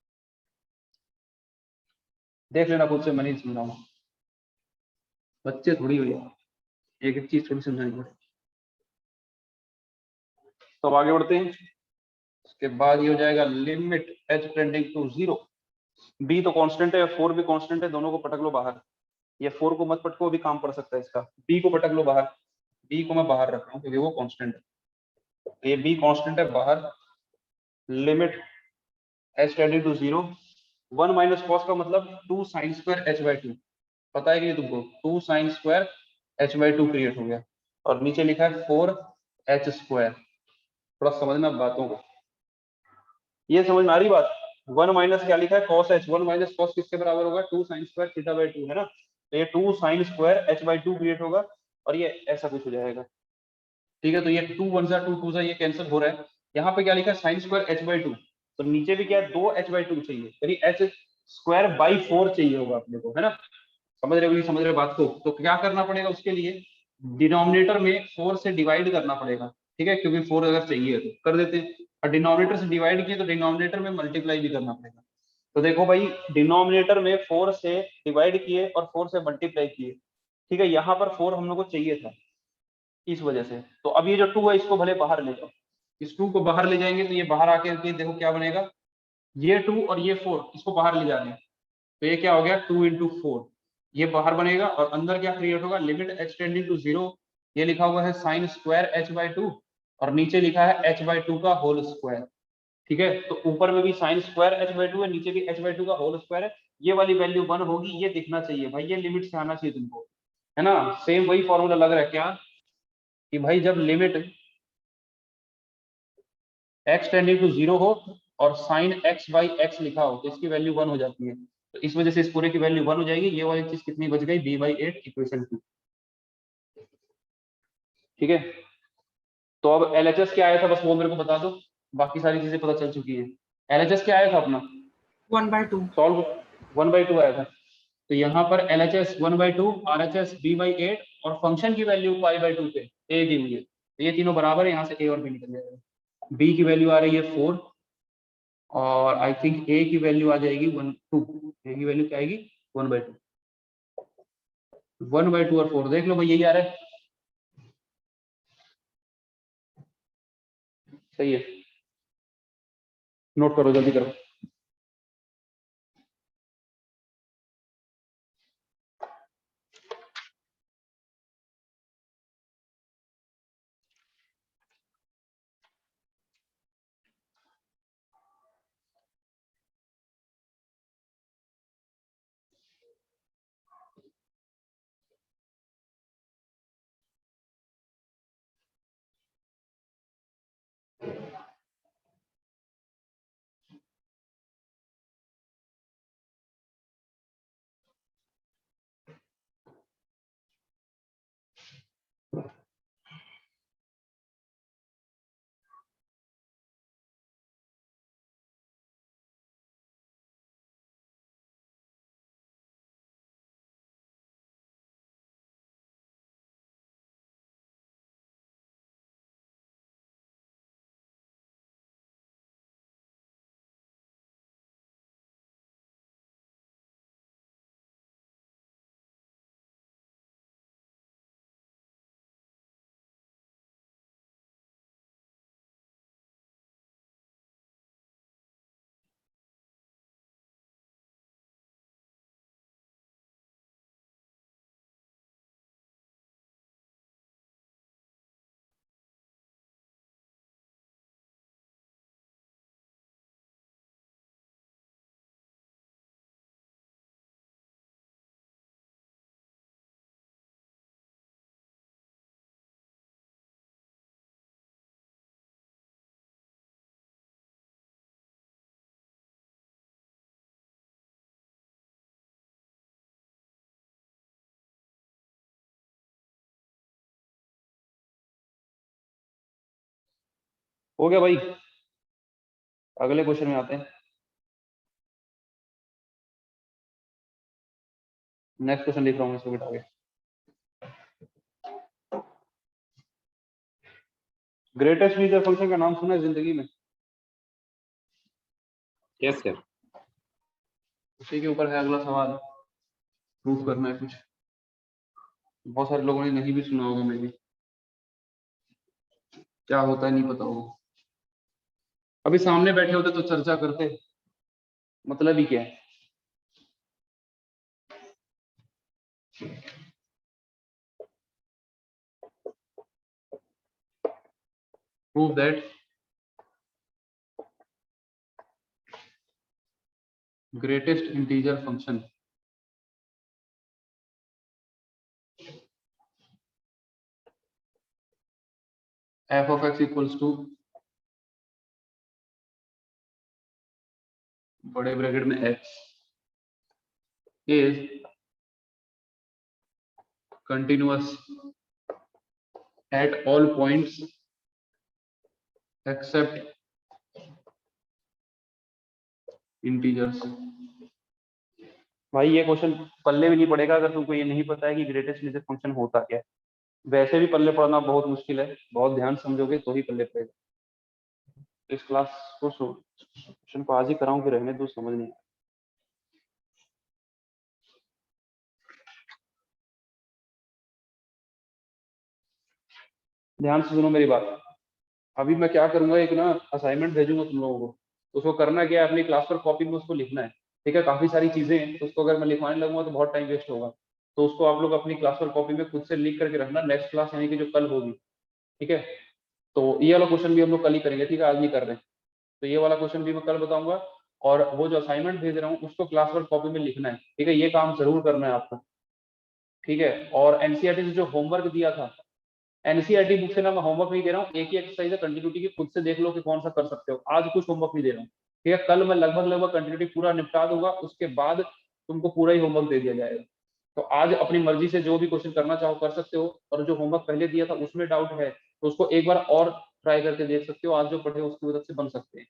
देख लेना खुद से, मैं नहीं समझाऊंगा, बच्चे थोड़ी हुई एक एक चीज थोड़ी समझाएंगे। तो अब आगे बढ़ते हैं। उसके बाद ये हो जाएगा limit h tending to 0, b तो कांस्टेंट है, 4 भी कांस्टेंट है, दोनों को पटक लो बाहर। ये 4 को मत पटको, भी काम पड़ सकता है इसका, b को पटक लो बाहर, b को मैं बाहर रख रहा हूँ क्योंकि वो कांस्टेंट है, ये b कांस्टेंट है बाहर। Limit h tending to 0 1 minus cos का मतलब 2 साइन स्क्वायर h बाय 2, पता है कि नहीं तुमको 2 sine square h by 2 create हो गया, और नीचे लिखा है 4h स्क्वायर। थोड़ा समझना बातों को, ये समझ में आ रही बात। 1 माइनस क्या लिखा है कॉस h, 1 माइनस कॉस किसके बराबर होगा 2 साइन स्क्वायर थीटा बाय 2 है ना, तो ये 2 sine square h by 2 create होगा, और ये ऐसा कुछ हो जाएगा, ठीक है। तो ये 2 1 2 2 ये कैंसिल हो रहा है। यहाँ पे क्या लिखा है साइन स्क्वायर h बाय 2, तो नीचे भी क्या है 2h बाय 2 चाहिए, यानी h स्क्वायर बाई 4 चाहिए होगा अपने को, है ना। समझ रहे हो ये, समझ रहे हो बात को। तो क्या करना पड़ेगा उसके लिए, डिनोमिनेटर में 4 से डिवाइड करना पड़ेगा, ठीक है, क्योंकि 4 अगर चाहिए तो कर देते हैं, और डिनोमिनेटर से डिवाइड किए तो डिनोमिनेटर में मल्टीप्लाई भी करना पड़ेगा। तो देखो भाई डिनोमिनेटर में 4 से डिवाइड किए और 4 से मल्टीप्लाई किए, ठीक है, यहाँ पर 4 हम लोग को चाहिए था इस वजह से। तो अब ये जो 2 है इसको भले बाहर ले जाओ, इस 2 को बाहर ले जाएंगे तो ये बाहर आके देखो क्या बनेगा, ये 2 और ये 4 इसको बाहर ले जाने, तो ये क्या हो गया 2 इंटू 4, ये बाहर बनेगा, और अंदर क्या क्रिएट होगा लिमिट h टेंडिंग टू 0, ये लिखा हुआ है साइन स्क्वायर h बाय 2, और नीचे लिखा है h बाय 2 का होल स्क्वायर, ठीक है। तो ऊपर में भी साइन स्क्वायर h बाय 2 है, नीचे भी h बाय 2 का होल स्क्वायर है, ये वाली वैल्यू 1 होगी, ये दिखना चाहिए भाई, ये लिमिट से आना चाहिए तुमको, है ना। सेम वही फॉर्मूला लग रहा है क्या, कि भाई जब लिमिट x टेंडिंग टू 0 हो और साइन x बाई x लिखा हो तो इसकी वैल्यू 1 हो जाती है, तो इस वजह से इस पूरे की वैल्यू 1 हो जाएगी। ये वाली चीज कितनी बच गई b/8 इक्वेशन 2, ठीक है। तो अब LHS क्या आया था बस वो मेरे को बता दो, बाकी सारी चीजें पता चल चुकी है। LHS क्या आया था अपना 1/2 सॉल्व 1/2 आया था, तो यहाँ पर LHS 1/2, RHS b/8 और फंक्शन की वैल्यू π/2 पे a दी हुई है, तो ये तीनों बराबर है, यहाँ से a और b निकल जाएगा। b की वैल्यू आ रही है 4, और आई थिंक a की वैल्यू आ जाएगी 1 2, a की वैल्यू क्या आएगी 1/2, 1/2 और 4 देख लो भाई यही आ रहा है, सही है, नोट करो जल्दी करो। हो गया भाई, अगले क्वेश्चन में आते हैं। नेक्स्ट क्वेश्चन लिख रहा हूँ इसको बिठा के। ग्रेटेस्ट इंटीजर फंक्शन का नाम सुना है जिंदगी में? Yes sir. उसी के ऊपर है अगला सवाल, प्रूफ करना है कुछ। बहुत सारे लोगों ने नहीं भी सुना होगा, मे भी क्या होता है नहीं पता होगा। अभी सामने बैठे होते तो चर्चा करते, मतलब ही क्या है। Prove that greatest integer function f of x equals to बड़े ब्रैकेट में x is continuous at all points except integers। भाई ये क्वेश्चन पल्ले भी नहीं पड़ेगा अगर तुमको ये नहीं पता है कि ग्रेटेस्ट इंटीजर फंक्शन होता क्या है। वैसे भी पल्ले पढ़ना बहुत मुश्किल है, बहुत ध्यान समझोगे तो ही पल्ले पड़ेगा। इस क्लास को क्वेश्चन को आज ही कराऊं कि रहने दो, समझ नहीं। ध्यान से सुनो मेरी बात। अभी मैं क्या करूंगा, एक ना असाइनमेंट भेजूंगा तुम लोगों को, उसको करना क्या है, अपनी क्लास पर कॉपी में उसको लिखना है। ठीक है, काफी सारी चीजें हैं तो उसको अगर मैं लिखवाने लगूंगा तो बहुत टाइम वेस्ट होगा। तो उसको आप लोग अपनी क्लास पर कॉपी में खुद से लिख करके रखना, नेक्स्ट क्लास यानी कि जो कल होगी। ठीक है, तो ये वाला क्वेश्चन भी हम लोग कल ही करेंगे। ठीक है, आज नहीं कर रहे हैं, तो ये वाला क्वेश्चन भी मैं कल बताऊंगा। और वो जो असाइनमेंट भेज रहा हूँ उसको क्लास पर कॉपी में लिखना है। ठीक है, ये काम जरूर करना है आपको। ठीक है, और एनसीईआरटी से जो होमवर्क दिया था, एनसीईआरटी बुक से ना मैं होमवर्क नहीं दे रहा हूँ, एक ही एक्सरसाइज है कंटिन्यूटी की, खुद से देख लो कि कौन सा कर सकते हो। आज कुछ होमवर्क नहीं दे रहा हूँ। ठीक है, कल मैं लगभग कंटिन्यूटी पूरा निपटा दूंगा, उसके बाद तुमको पूरा ही होमवर्क दे दिया जाएगा। तो आज अपनी मर्जी से जो भी क्वेश्चन करना चाहो कर सकते हो, और जो होमवर्क पहले दिया था उसमें डाउट है तो उसको एक बार और ट्राई करके देख सकते हो। आज जो पढ़े उसकी मदद से बन सकते हैं।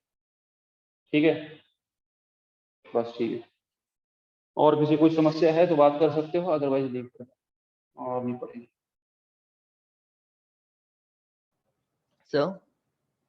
ठीक है, बस ठीक है। और किसी कोई समस्या है तो बात कर सकते हो, अदरवाइज लीव कर और नहीं पढ़ेंगे। सर